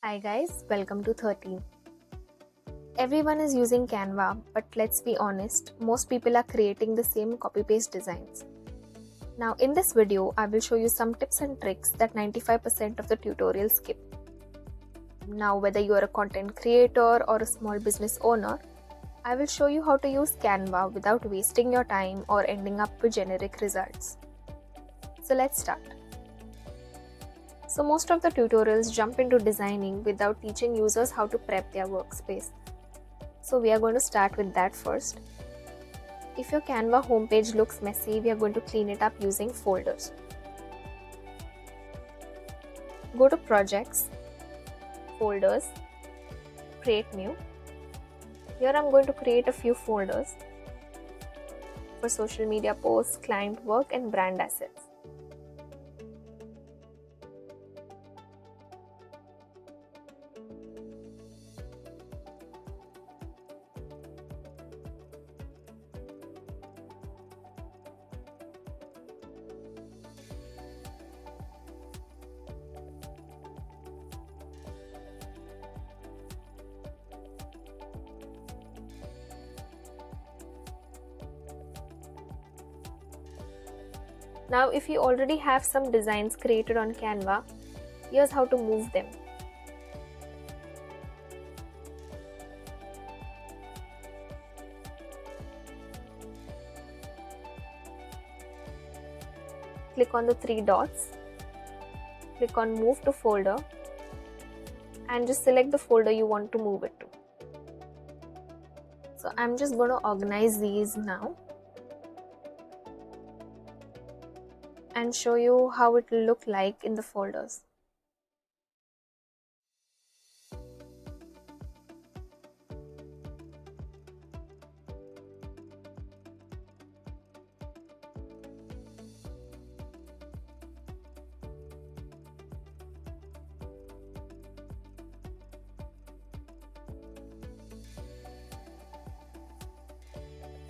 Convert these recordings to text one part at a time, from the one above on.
Hi guys, welcome to 13. Everyone is using Canva, but let's be honest, most people are creating the same copy-paste designs. Now in this video, I will show you some tips and tricks that 95% of the tutorials skip. Now whether you are a content creator or a small business owner, I will show you how to use Canva without wasting your time or ending up with generic results. So let's start. So most of the tutorials jump into designing without teaching users how to prep their workspace. So we are going to start with that first. If your Canva homepage looks messy, we are going to clean it up using folders. Go to Projects, Folders, Create New. Here I'm going to create a few folders for social media posts, client work and brand assets. Now if you already have some designs created on Canva, here's how to move them. Click on the three dots, click on Move to Folder and just select the folder you want to move it to. So I'm just going to organize these now and show you how it will look like in the folders.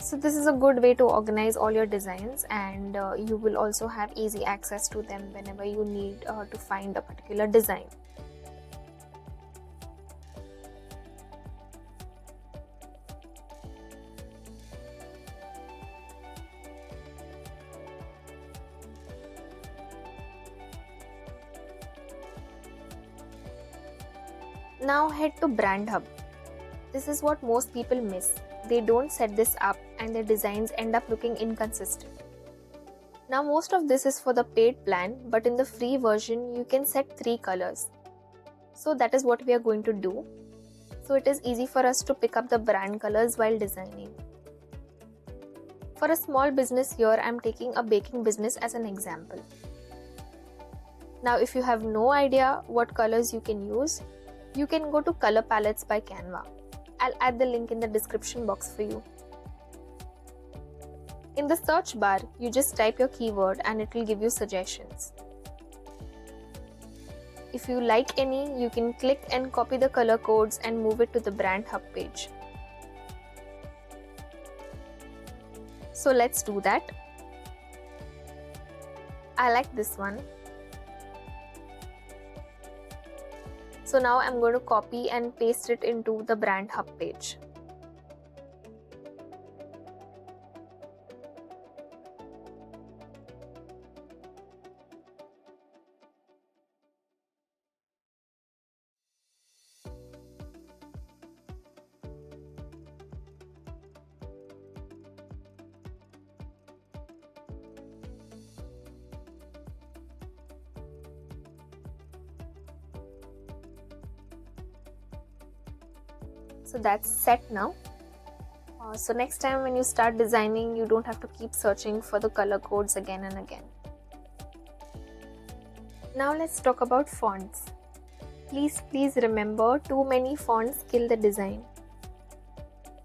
So this is a good way to organize all your designs, and you will also have easy access to them whenever you need to find a particular design. Now head to Brand Hub. This is what most people miss. They don't set this up and their designs end up looking inconsistent. Now most of this is for the paid plan, but in the free version you can set 3 colors. So that is what we are going to do. So it is easy for us to pick up the brand colors while designing. For a small business here, I am taking a baking business as an example. Now if you have no idea what colors you can use, you can go to Color Palettes by Canva. I'll add the link in the description box for you. In the search bar, you just type your keyword and it will give you suggestions. If you like any, you can click and copy the color codes and move it to the Brand Hub page. So let's do that. I like this one. So now I'm going to copy and paste it into the Brand Hub page. So that's set now. So next time when you start designing, you don't have to keep searching for the color codes again and again. Now let's talk about fonts. Please remember, too many fonts kill the design.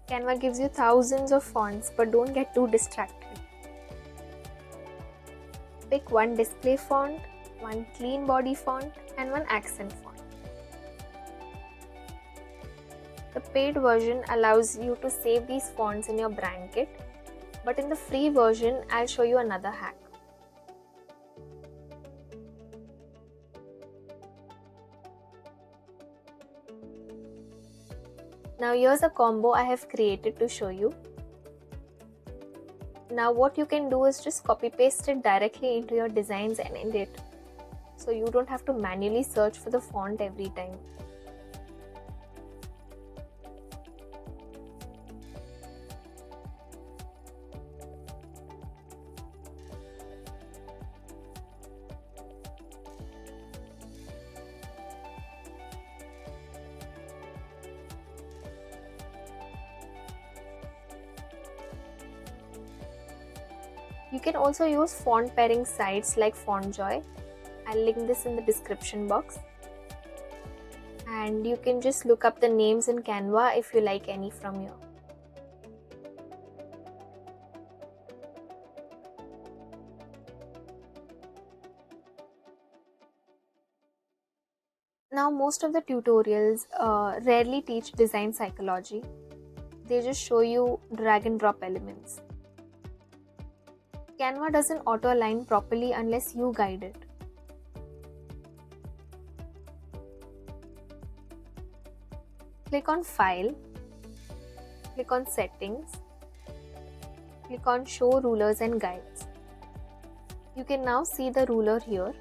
Canva gives you thousands of fonts, but don't get too distracted. Pick one display font, one clean body font, and one accent font. The paid version allows you to save these fonts in your brand kit, but in the free version, I'll show you another hack. Now here's a combo I have created to show you. Now what you can do is just copy paste it directly into your designs and edit. So you don't have to manually search for the font every time. You can also use font pairing sites like FontJoy. I'll link this in the description box. And you can just look up the names in Canva if you like any from here. Now most of the tutorials rarely teach design psychology. They just show you drag and drop elements. Canva doesn't auto-align properly unless you guide it. Click on File, click on Settings, click on Show Rulers and Guides. You can now see the ruler here.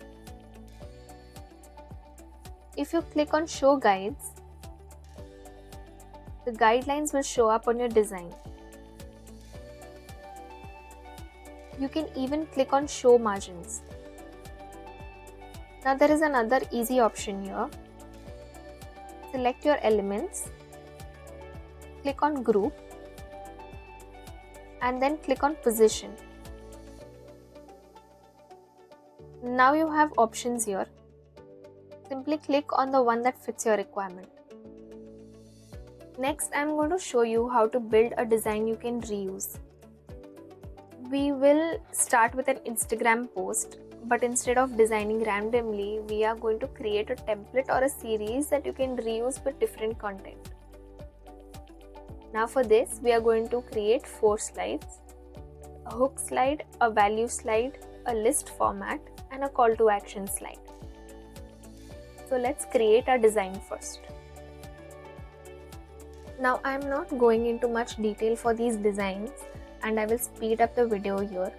If you click on Show Guides, the guidelines will show up on your design. You can even click on Show Margins. Now there is another easy option here. Select your elements, click on Group, and then click on Position. Now you have options here. Simply click on the one that fits your requirement. Next, I am going to show you how to build a design you can reuse. We will start with an Instagram post, but instead of designing randomly, we are going to create a template or a series that you can reuse with different content. Now for this, we are going to create 4 slides, a hook slide, a value slide, a list format, and a call to action slide. So let's create our design first. Now I am not going into much detail for these designs, and I will speed up the video here.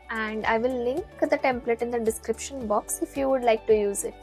And I will link the template in the description box if you would like to use it.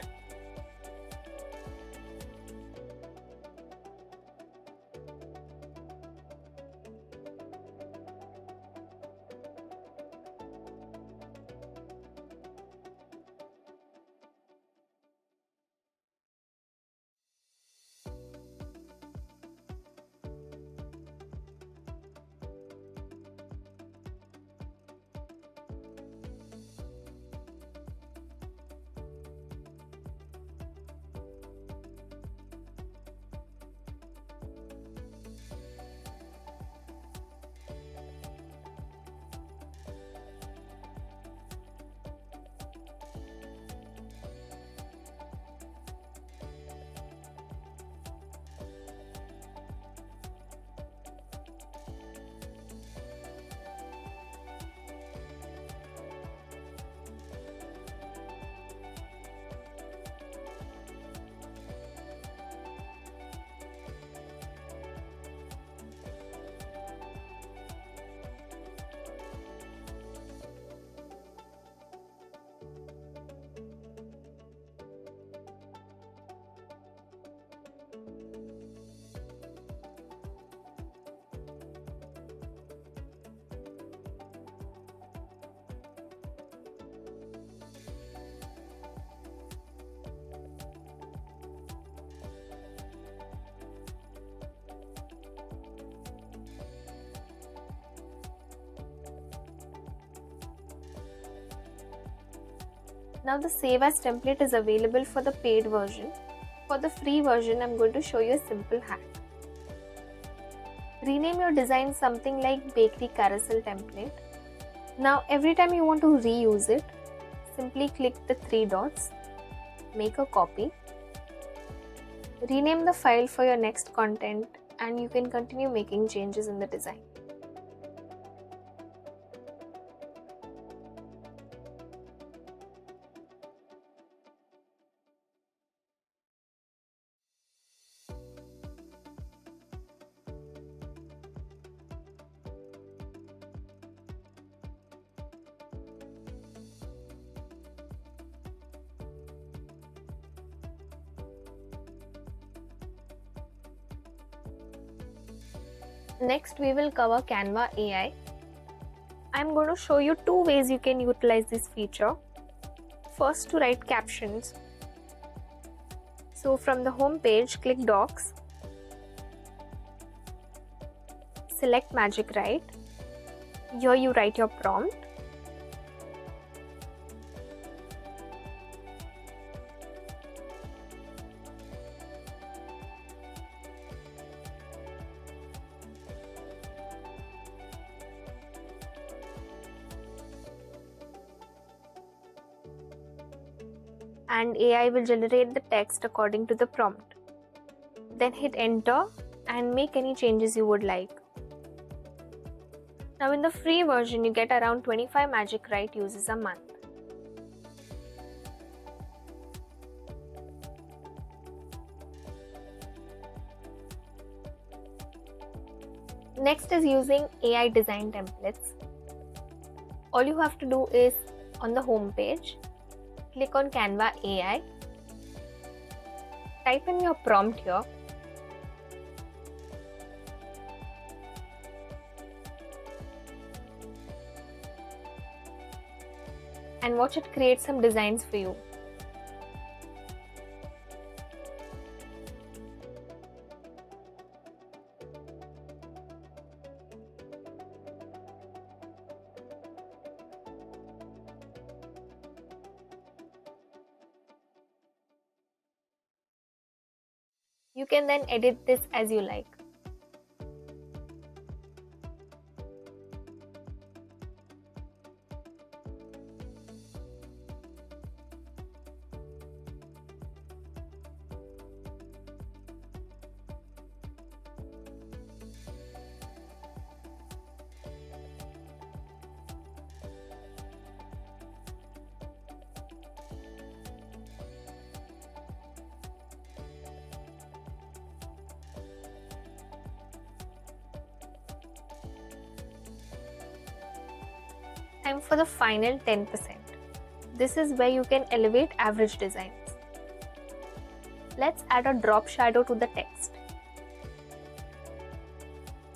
Now the save as template is available for the paid version. For the free version, I'm going to show you a simple hack. Rename your design something like bakery carousel template. Now every time you want to reuse it, simply click the 3 dots, make a copy, rename the file for your next content, and you can continue making changes in the design. Next, we will cover Canva AI. I'm going to show you two ways you can utilize this feature. First, to write captions. So from the home page, click Docs, select Magic Write. Here you write your prompt. And AI will generate the text according to the prompt. Then hit enter and make any changes you would like. Now in the free version, you get around 25 Magic Write uses a month. Next is using AI design templates. All you have to do is on the home page, click on Canva AI, type in your prompt here, and watch it create some designs for you. You can then edit this as you like. Time for the final 10%. This is where you can elevate average designs. Let's add a drop shadow to the text.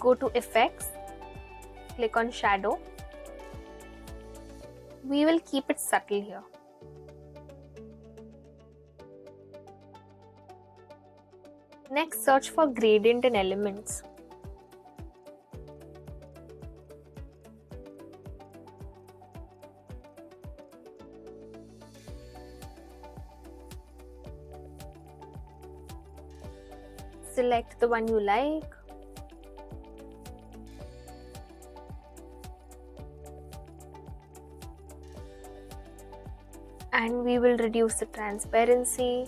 Go to Effects, click on Shadow. We will keep it subtle here. Next, search for gradient and elements. Select the one you like. And we will reduce the transparency.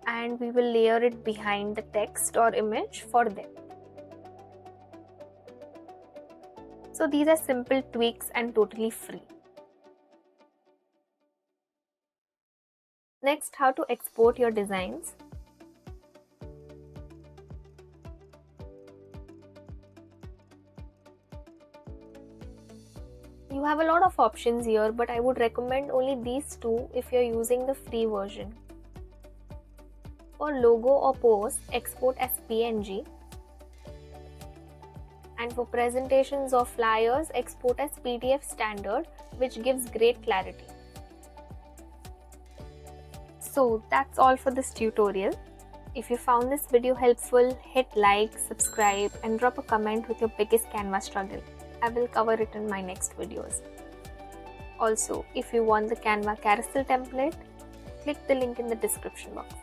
And we will layer it behind the text or image for them. So these are simple tweaks and totally free. Next, how to export your designs. You have a lot of options here, but I would recommend only these two if you're using the free version. For logo or pose, export as PNG. And for presentations or flyers, export as PDF standard, which gives great clarity. So that's all for this tutorial. If you found this video helpful, hit like, subscribe, and drop a comment with your biggest Canva struggle. I will cover it in my next videos. Also, if you want the Canva carousel template, click the link in the description box.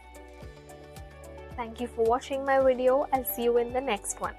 Thank you for watching my video. I'll see you in the next one.